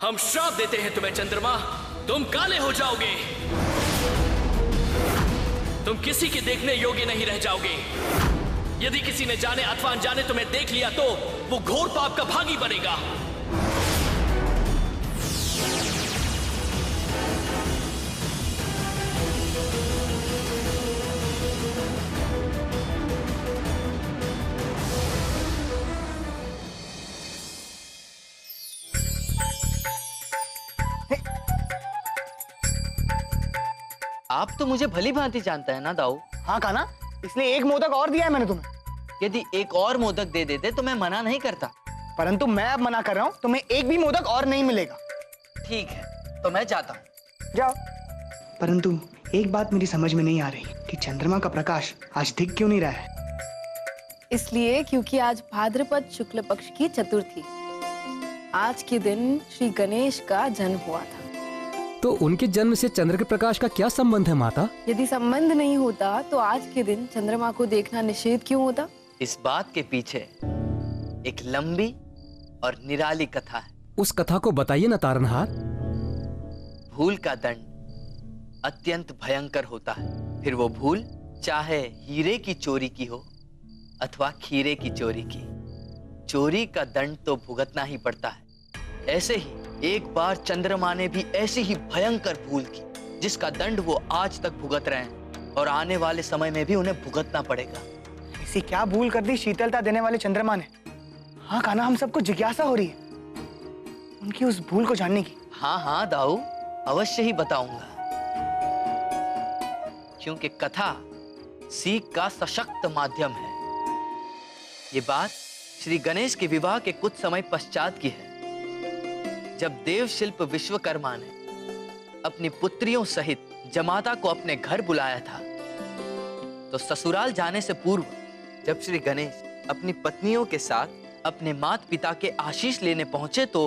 हम श्राप देते हैं तुम्हें चंद्रमा, तुम काले हो जाओगे। तुम किसी के देखने योग्य नहीं रह जाओगे। यदि किसी ने जाने अथवा अनजाने तुम्हें देख लिया तो वो घोर पाप का भागी बनेगा। आप तो मुझे भली भांति जानता है ना दाऊ। हाँ कान्हा, इसलिए एक मोदक और दिया है मैंने तुम्हें। यदि एक और मोदक दे देते तो मैं मना नहीं करता। परंतु मैं अब मना कर रहा हूँ, तुम्हें एक भी मोदक और नहीं मिलेगा। ठीक है, तो मैं जाता हूँ। जाओ। परंतु एक बात मेरी समझ में नहीं आ रही कि चंद्रमा का प्रकाश आज दिख क्यों नहीं रहा है। इसलिए क्योंकि आज भाद्रपद शुक्ल पक्ष की चतुर्थी। आज के दिन श्री गणेश का जन्म हुआ था। तो उनके जन्म से चंद्र के प्रकाश का क्या संबंध है माता? यदि संबंध नहीं होता तो आज के दिन चंद्रमा को देखना निषेध क्यों होता? इस बात के पीछे एक लंबी और निराली कथा है। उस कथा को बताइए ना तारनहार। भूल का दंड अत्यंत भयंकर होता है। फिर वो भूल चाहे हीरे की चोरी की हो अथवा खीरे की चोरी की, चोरी का दंड तो भुगतना ही पड़ता है। ऐसे ही एक बार चंद्रमा ने भी ऐसी ही भयंकर भूल की जिसका दंड वो आज तक भुगत रहे हैं और आने वाले समय में भी उन्हें भुगतना पड़ेगा। ऐसी क्या भूल कर दी शीतलता देने वाले चंद्रमा ने? हाँ कान्हा, हम सबको जिज्ञासा हो रही है उनकी उस भूल को जानने की। हाँ हाँ दाऊ, अवश्य ही बताऊंगा, क्योंकि कथा सीख का सशक्त माध्यम है। ये बात श्री गणेश के विवाह के कुछ समय पश्चात की है, जब देव शिल्प विश्वकर्मा ने अपनी पुत्रियों सहित जमाता को अपने घर बुलाया था। तो ससुराल जाने से पूर्व जब श्री गणेश अपनी पत्नियों के साथ अपने माता पिता के आशीष लेने पहुंचे तो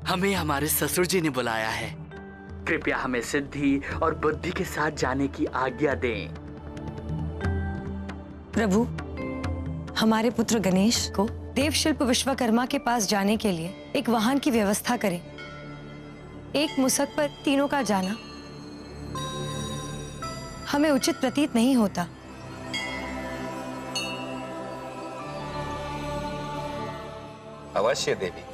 हमें हमारे ससुर जी ने बुलाया है। कृपया हमें सिद्धि और बुद्धि के साथ जाने की आज्ञा दें। प्रभु, हमारे पुत्र गणेश को देवशिल्प विश्वकर्मा के पास जाने के लिए एक वाहन की व्यवस्था करें। एक मुसक पर तीनों का जाना हमें उचित प्रतीत नहीं होता। अवश्य देवी।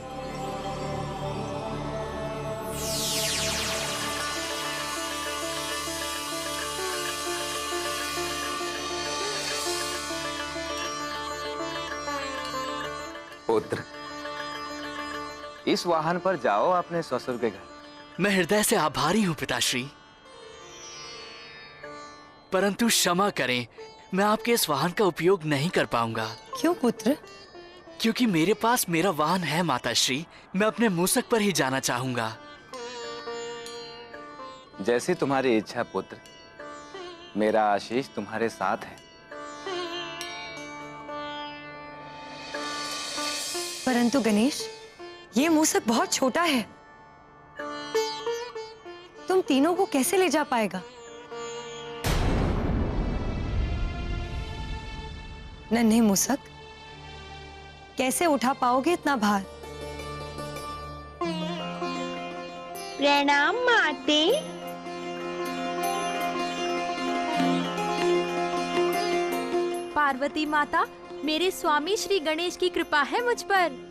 पुत्र, इस वाहन पर जाओ अपने ससुर के घर। मैं हृदय से आभारी हूं पिताश्री, परंतु क्षमा करें, मैं आपके इस वाहन का उपयोग नहीं कर पाऊंगा। क्यों पुत्र? क्योंकि मेरे पास मेरा वाहन है माताश्री। मैं अपने मूसक पर ही जाना चाहूंगा। जैसी तुम्हारी इच्छा पुत्र, मेरा आशीष तुम्हारे साथ है। परंतु गणेश, ये मूसक बहुत छोटा है, तुम तीनों को कैसे ले जा पाएगा? नन्हे मूसक, कैसे उठा पाओगे इतना भार? प्रणाम माते। पार्वती माता, मेरे स्वामी श्री गणेश की कृपा है मुझ पर।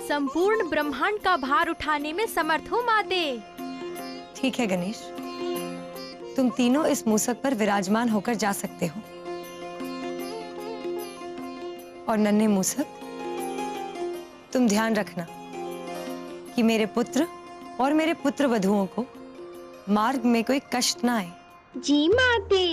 संपूर्ण ब्रह्मांड का भार उठाने में समर्थ हूँ माते। ठीक है गणेश, तुम तीनों इस मूसक पर विराजमान होकर जा सकते हो। और नन्हे मूसक, तुम ध्यान रखना कि मेरे पुत्र और मेरे पुत्र वधुओं को मार्ग में कोई कष्ट ना आए। जी माते।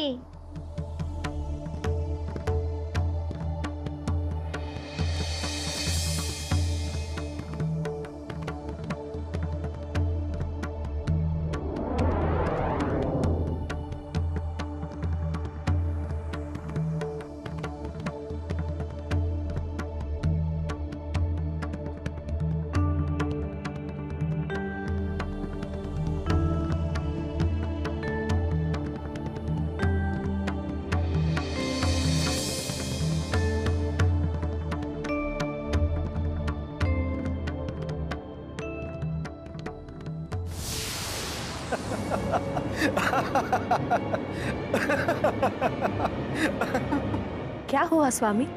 क्या हुआ स्वामी?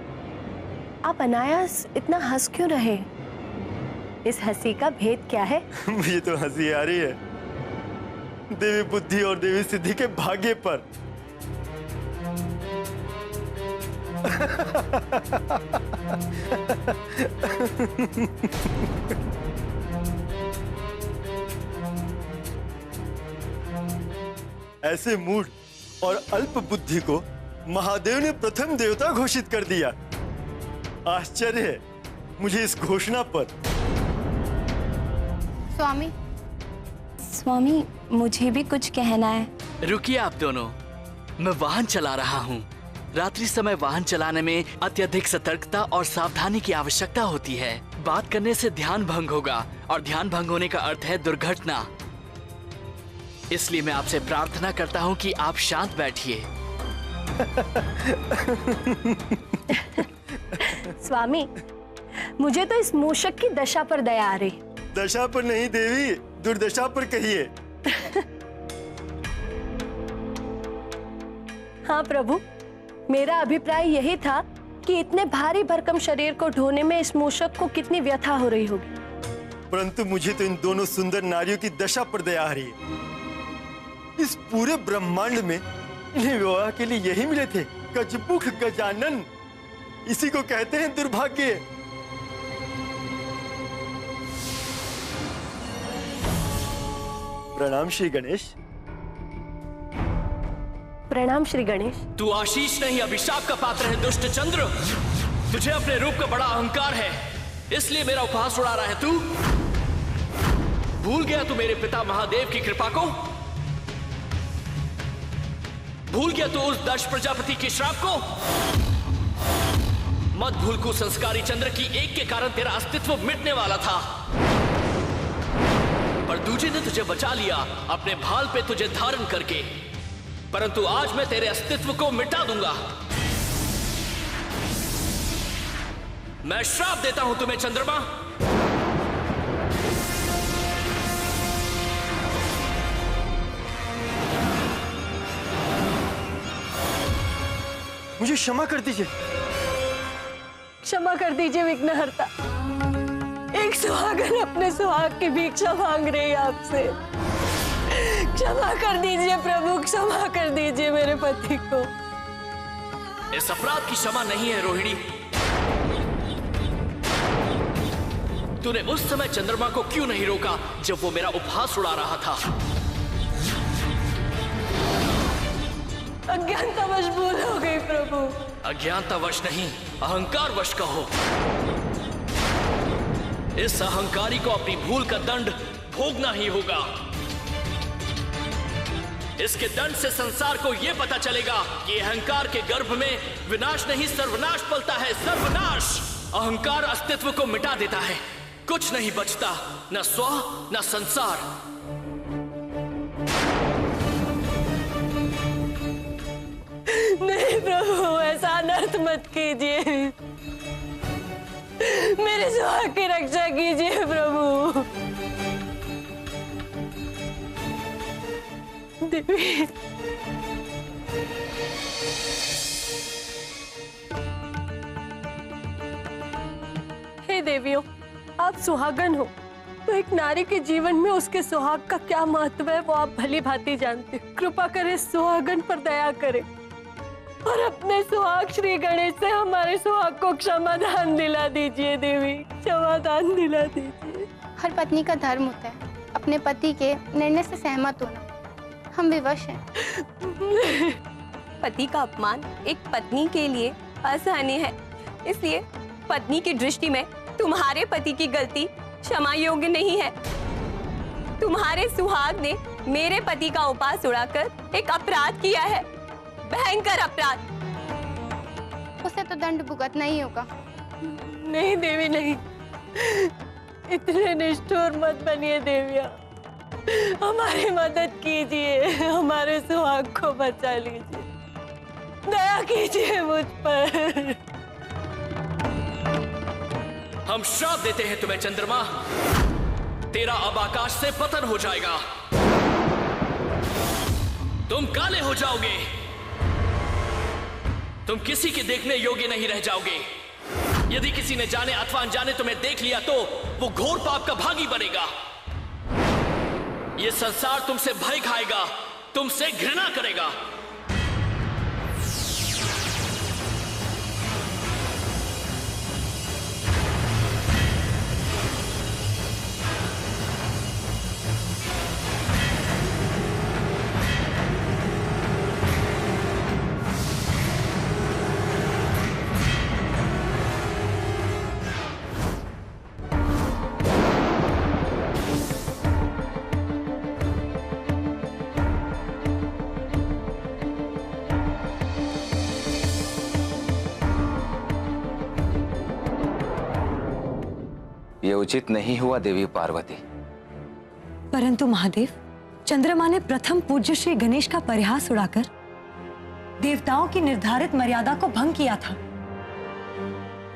आप अनायास इतना हंस क्यों रहे? इस हंसी का भेद क्या है? मुझे तो हंसी आ रही है देवी बुद्धि और देवी सिद्धि के भाग्य पर। ऐसे मूढ़ और अल्प बुद्धि को महादेव ने प्रथम देवता घोषित कर दिया। आश्चर्य है मुझे इस घोषणा पर। स्वामी, स्वामी मुझे भी कुछ कहना है। रुकिए आप दोनों, मैं वाहन चला रहा हूँ। रात्रि समय वाहन चलाने में अत्यधिक सतर्कता और सावधानी की आवश्यकता होती है। बात करने से ध्यान भंग होगा और ध्यान भंग होने का अर्थ है दुर्घटना। इसलिए मैं आपसे प्रार्थना करता हूँ कि आप शांत बैठिए। स्वामी, मुझे तो इस मूषक की दशा पर दया आ रही। दशा पर नहीं देवी, दुर्दशा पर कहिए। हाँ प्रभु, मेरा अभिप्राय यही था कि इतने भारी भरकम शरीर को ढोने में इस मूषक को कितनी व्यथा हो रही होगी। परंतु मुझे तो इन दोनों सुंदर नारियों की दशा पर दया आ रही है। इस पूरे ब्रह्मांड में इन्हें विवाह के लिए यही मिले थे, गजमुख गजानन। इसी को कहते हैं दुर्भाग्य। प्रणाम श्री गणेश। प्रणाम श्री गणेश। तू आशीष नहीं अभिशाप का पात्र है दुष्ट चंद्र। तुझे अपने रूप का बड़ा अहंकार है, इसलिए मेरा उपहास उड़ा रहा है तू। भूल गया तू मेरे पिता महादेव की कृपा को? भूल गया तू उस दक्ष प्रजापति के श्राप को? मत भूल को संस्कारी चंद्र की एक के कारण तेरा अस्तित्व मिटने वाला था, पर दूजे ने तुझे बचा लिया अपने भाल पे तुझे धारण करके। परंतु आज मैं तेरे अस्तित्व को मिटा दूंगा। मैं श्राप देता हूं तुम्हें चंद्रमा। मुझे क्षमा कर दीजिए। क्षमा कर दीजिए विघ्नहर्ता। एक सुहागन अपने सुहाग की भिक्षा मांग रही है आपसे। क्षमा कर दीजिए प्रभु, क्षमा कर दीजिए मेरे पति को। इस अपराध की क्षमा नहीं है रोहिणी। तूने उस समय चंद्रमा को क्यों नहीं रोका जब वो मेरा उपहास उड़ा रहा था? अज्ञानतावश भूल हो गई प्रभु। अज्ञानतावश नहीं, अहंकारवश कहो। इस अहंकारी को अपनी भूल का दंड भोगना ही होगा। इसके दंड से संसार को यह पता चलेगा कि अहंकार के गर्भ में विनाश नहीं सर्वनाश पलता है। सर्वनाश। अहंकार अस्तित्व को मिटा देता है, कुछ नहीं बचता, न स्व न संसार। नहीं प्रभु, ऐसा अनर्थ मत कीजिए। मेरे सुहाग की रक्षा कीजिए प्रभु। देवी, हे देवियों, आप सुहागन हो तो एक नारी के जीवन में उसके सुहाग का क्या महत्व है वो आप भली भांति जानते। कृपा करे सुहागन पर दया करे और अपने सुहाग श्री गणेश से हमारे सुहाग को क्षमादान दिला दीजिए। देवी, क्षमादान दिला दीजिए। हर पत्नी का धर्म होता है अपने पति के निर्णय से सहमत होना। हम विवश हैं। पति का अपमान एक पत्नी के लिए असहनीय है, इसलिए पत्नी की दृष्टि में तुम्हारे पति की गलती क्षमा योग्य नहीं है। तुम्हारे सुहाग ने मेरे पति का उपहास उड़ाकर एक अपराध किया है, भयंकर अपराध। उसे तो दंड भुगतना ही होगा। नहीं देवी, नहीं, इतने निष्ठुर मत बनिए देविया। हमारी मदद कीजिए, हमारे सुहाग को बचा लीजिए, दया कीजिए मुझ पर। हम श्राप देते हैं तुम्हें चंद्रमा। तेरा अब आकाश से पतन हो जाएगा। तुम काले हो जाओगे। तुम किसी के देखने योग्य नहीं रह जाओगे। यदि किसी ने जाने अथवा अनजाने तुम्हें देख लिया तो वो घोर पाप का भागी बनेगा। ये संसार तुमसे भय खाएगा, तुमसे घृणा करेगा। ये उचित नहीं हुआ देवी पार्वती। परंतु महादेव, चंद्रमा ने प्रथम पूज्य श्री गणेश का परिहास उड़ाकर देवताओं की निर्धारित मर्यादा को भंग किया था।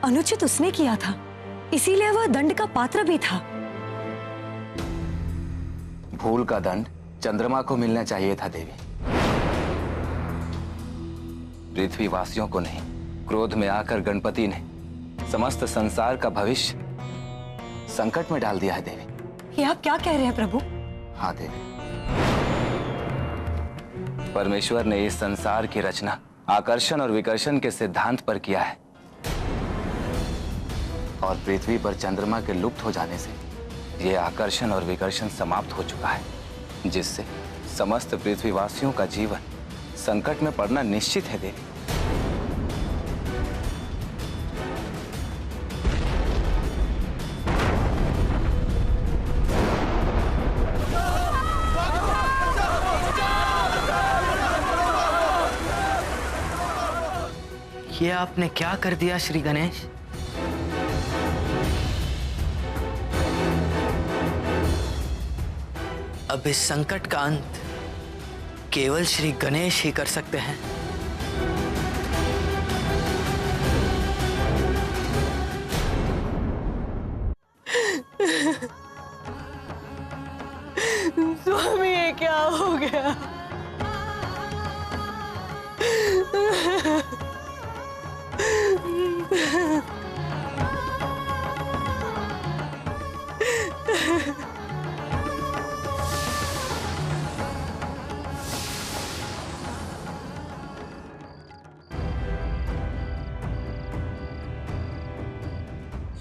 अनुचित उसने किया था, इसीलिए वह दंड का पात्र भी था। भूल का दंड चंद्रमा को मिलना चाहिए था देवी, पृथ्वीवासियों को नहीं। क्रोध में आकर गणपति ने समस्त संसार का भविष्य संकट में डाल दिया है देवी। ये आप क्या कह रहे हैं प्रभु? हाँ देवी, परमेश्वर ने इस संसार की रचना आकर्षण और विकर्षण के सिद्धांत पर किया है, और पृथ्वी पर चंद्रमा के लुप्त हो जाने से यह आकर्षण और विकर्षण समाप्त हो चुका है, जिससे समस्त पृथ्वीवासियों का जीवन संकट में पड़ना निश्चित है देवी। ये आपने क्या कर दिया श्री गणेश? अब इस संकट का अंत केवल श्री गणेश ही कर सकते हैं। स्वामी, ये क्या हो गया?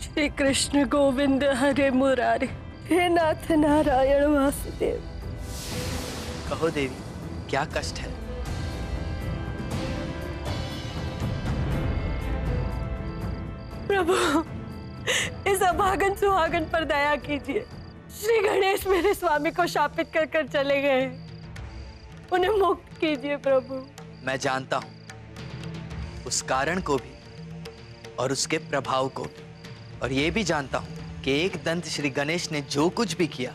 श्री कृष्ण गोविंद हरे मुरारे, हे नाथ नारायण वासुदेव। कहो देवी, क्या कष्ट है? प्रभु, इस अभागन सुहागन पर दया कीजिए। श्री गणेश मेरे स्वामी को शापित कर कर चले गए, उन्हें मुक्त कीजिए प्रभु। मैं जानता हूं उस कारण को भी और उसके प्रभाव को भी, और ये भी जानता हूं कि एक दंत श्री गणेश ने जो कुछ भी किया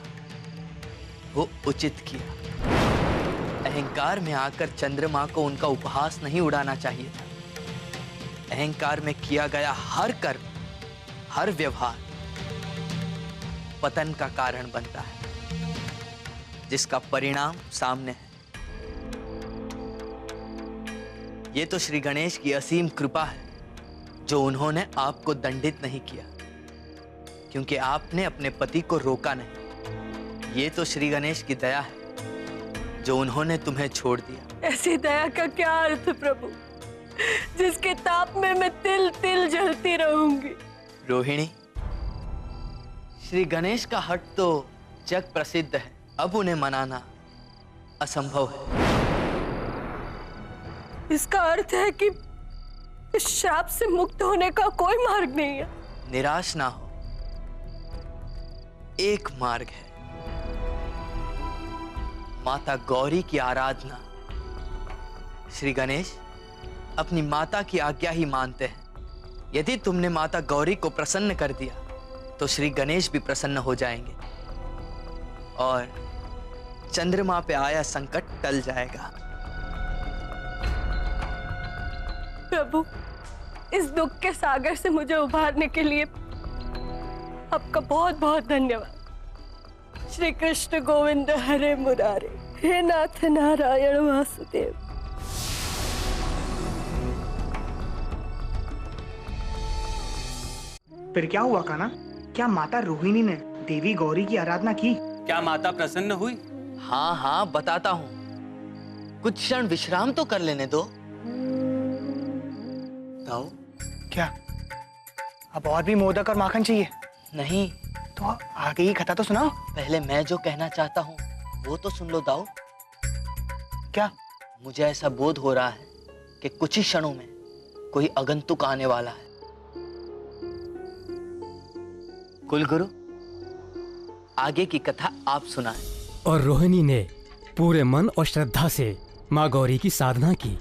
वो उचित किया। अहंकार में आकर चंद्रमा को उनका उपहास नहीं उड़ाना चाहिए था। अहंकार में किया गया हर कर्म, हर व्यवहार पतन का कारण बनता है, जिसका परिणाम सामने है। ये तो श्री गणेश की असीम कृपा है जो उन्होंने आपको दंडित नहीं किया, क्योंकि आपने अपने पति को रोका नहीं। ये तो श्री गणेश की दया है जो उन्होंने तुम्हें छोड़ दिया। ऐसी दया का क्या अर्थ प्रभु, जिसके ताप में मैं तिल तिल जलती रहूंगी। रोहिणी, श्री गणेश का हट तो जग प्रसिद्ध है, अब उन्हें मनाना असंभव है। इसका अर्थ है कि इस श्राप से मुक्त होने का कोई मार्ग नहीं है। निराश ना हो, एक मार्ग है, माता गौरी की आराधना। श्री गणेश अपनी माता की आज्ञा ही मानते हैं। यदि तुमने माता गौरी को प्रसन्न कर दिया तो श्री गणेश भी प्रसन्न हो जाएंगे और चंद्रमा पे आया संकट टल जाएगा। प्रभु, इस दुख के सागर से मुझे उबारने के लिए आपका बहुत बहुत धन्यवाद। श्री कृष्ण गोविंद हरे मुरारे, हे नाथ नारायण वासुदेव। फिर क्या हुआ कान्हा? क्या माता रोहिणी ने देवी गौरी की आराधना की? क्या माता प्रसन्न हुई? हाँ हाँ बताता हूँ, कुछ क्षण विश्राम तो कर लेने दो। ताऊ क्या अब और भी मोदक और माखन चाहिए? नहीं, तो आगे की कथा तो सुनाओ। पहले मैं जो कहना चाहता हूँ वो तो सुन लो दाऊ। क्या? मुझे ऐसा बोध हो रहा है कि कुछ ही क्षणों में कोई आगंतुक आने वाला है। कुलगुरु, आगे की कथा आप सुनाएं। और रोहिणी ने पूरे मन और श्रद्धा से माँ गौरी की साधना की।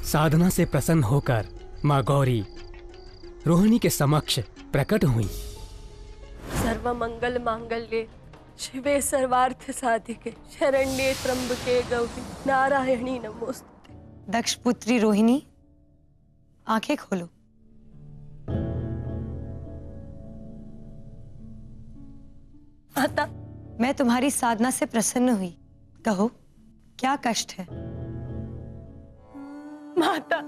साधना से प्रसन्न होकर माँ गौरी रोहिणी के समक्ष प्रकट हुई। सर्व मंगल मांगल्ये शिवे सर्वार्थ साधिके शरण्ये त्र्यंबके गौरी नारायणी नमोस्तुते। दक्ष पुत्री रोहिणी, आंखें खोलो। माता, मैं तुम्हारी साधना से प्रसन्न हुई। कहो, क्या कष्ट है? माता,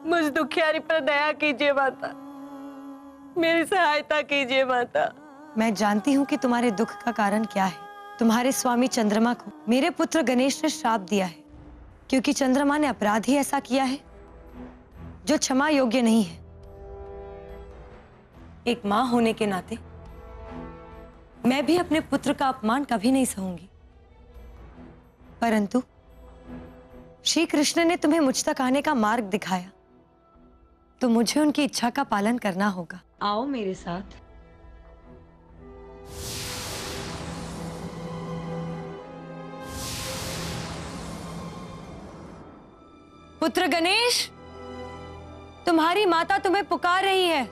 मुझ दुखियारी पर दया कीजिए माता, मेरी सहायता कीजिए माता। मैं जानती हूँ कि तुम्हारे दुख का कारण क्या है। तुम्हारे स्वामी चंद्रमा को मेरे पुत्र गणेश ने श्राप दिया है, क्योंकि चंद्रमा ने अपराध ही ऐसा किया है जो क्षमा योग्य नहीं है। एक माँ होने के नाते मैं भी अपने पुत्र का अपमान कभी नहीं सहूंगी, परंतु श्री कृष्ण ने तुम्हें मुझ तक आने का मार्ग दिखाया, तो मुझे उनकी इच्छा का पालन करना होगा। आओ मेरे साथ। पुत्र गणेश, तुम्हारी माता तुम्हें पुकार रही है।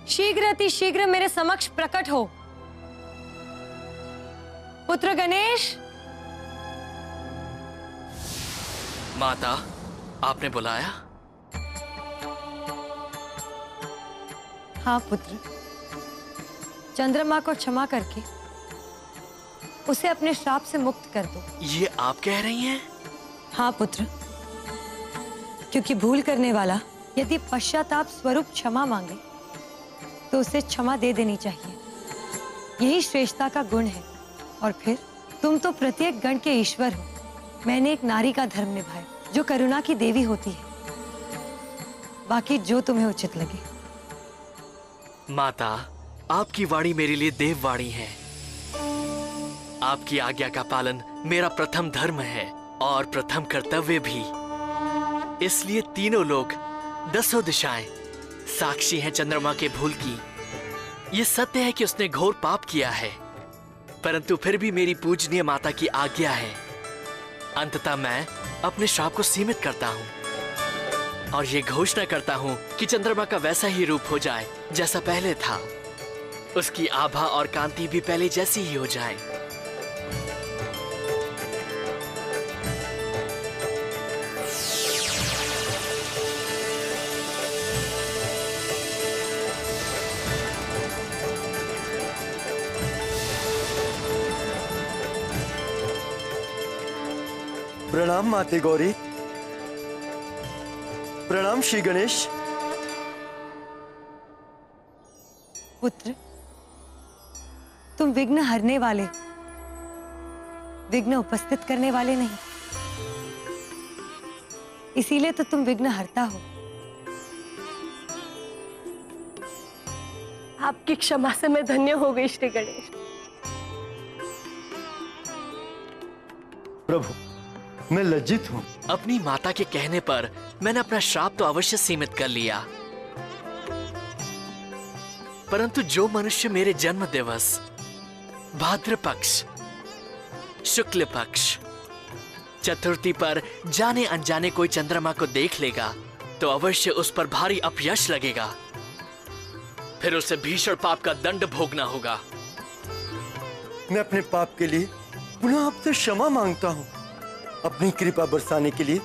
शीघ्र अति शीघ्र मेरे समक्ष प्रकट हो। पुत्र गणेश। माता, आपने बुलाया? हाँ पुत्र, चंद्रमा को क्षमा करके उसे अपने श्राप से मुक्त कर दो। ये आप कह रही हैं? हाँ पुत्र, क्योंकि भूल करने वाला यदि पश्चाताप स्वरूप क्षमा मांगे तो उसे क्षमा दे देनी चाहिए। यही श्रेष्ठता का गुण है। और फिर तुम तो प्रत्येक गण के ईश्वर हो। मैंने एक नारी का धर्म निभाया जो करुणा की देवी होती है। बाकी जो तुम्हें उचित लगे। माता, आपकी वाणी मेरे लिए देव वाणी है। आपकी आज्ञा का पालन मेरा प्रथम धर्म है और प्रथम कर्तव्य भी। इसलिए तीनों लोग, दसों दिशाएं साक्षी हैं चंद्रमा के भूल की। ये सत्य है कि उसने घोर पाप किया है, परंतु फिर भी मेरी पूजनीय माता की आज्ञा है। अंततः मैं अपने श्राप को सीमित करता हूँ और ये घोषणा करता हूँ कि चंद्रमा का वैसा ही रूप हो जाए जैसा पहले था। उसकी आभा और कांति भी पहले जैसी ही हो जाए। प्रणाम माते गौरी। प्रणाम श्री गणेश। पुत्र, तुम विघ्न हरने वाले हो, विघ्न उपस्थित करने वाले नहीं। इसीलिए तो तुम विघ्न हरता हो। आपकी क्षमा से मैं धन्य हो गई श्री गणेश। प्रभु, मैं लज्जित हूँ। अपनी माता के कहने पर मैंने अपना श्राप तो अवश्य सीमित कर लिया, परंतु जो मनुष्य मेरे जन्म दिवस भाद्र पक्ष शुक्ल पक्ष चतुर्थी पर जाने अनजाने कोई चंद्रमा को देख लेगा तो अवश्य उस पर भारी अपयश लगेगा। फिर उसे भीषण पाप का दंड भोगना होगा। मैं अपने पाप के लिए पुनः आपसे क्षमा मांगता हूँ। अपनी कृपा बरसाने के लिए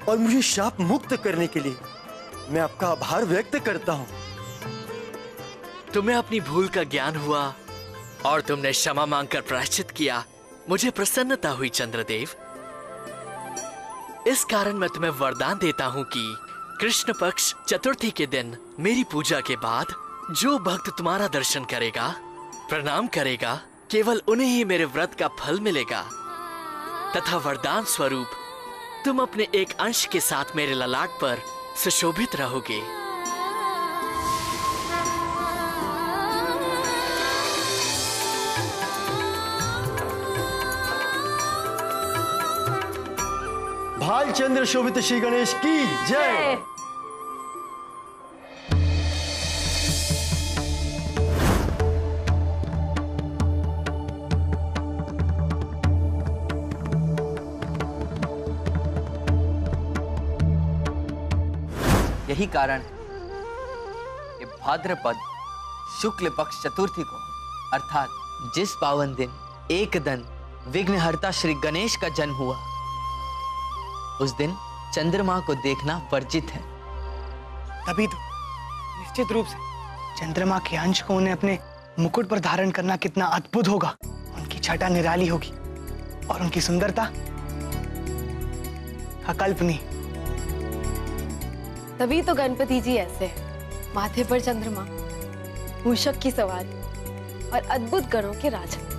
और मुझे शाप मुक्त करने के लिए मैं आपका आभार व्यक्त करता हूँ। तुम्हें अपनी भूल का ज्ञान हुआ और तुमने क्षमा मांगकर प्रायश्चित किया, मुझे प्रसन्नता हुई चंद्रदेव। इस कारण मैं तुम्हें वरदान देता हूँ कि कृष्ण पक्ष चतुर्थी के दिन मेरी पूजा के बाद जो भक्त तुम्हारा दर्शन करेगा, प्रणाम करेगा, केवल उन्हें ही मेरे व्रत का फल मिलेगा तथा वरदान स्वरूप तुम अपने एक अंश के साथ मेरे ललाट पर सुशोभित रहोगे। भालचंद्र शोभित श्री गणेश की जय। यही कारण है कि भाद्रपद शुक्ल पक्ष चतुर्थी को अर्थात जिस पावन दिन एक दिन विघ्नहर्ता श्री गणेश का जन्म हुआ, उस दिन चंद्रमा को देखना वर्जित है। तभी तो निश्चित रूप से चंद्रमा के अंश को उन्हें अपने मुकुट पर धारण करना कितना अद्भुत होगा। उनकी छटा निराली होगी और उनकी सुंदरता अकल्पनीय। तभी तो गणपति जी ऐसे हैं, माथे पर चंद्रमा, मूषक की सवारी और अद्भुत गणों के राजा।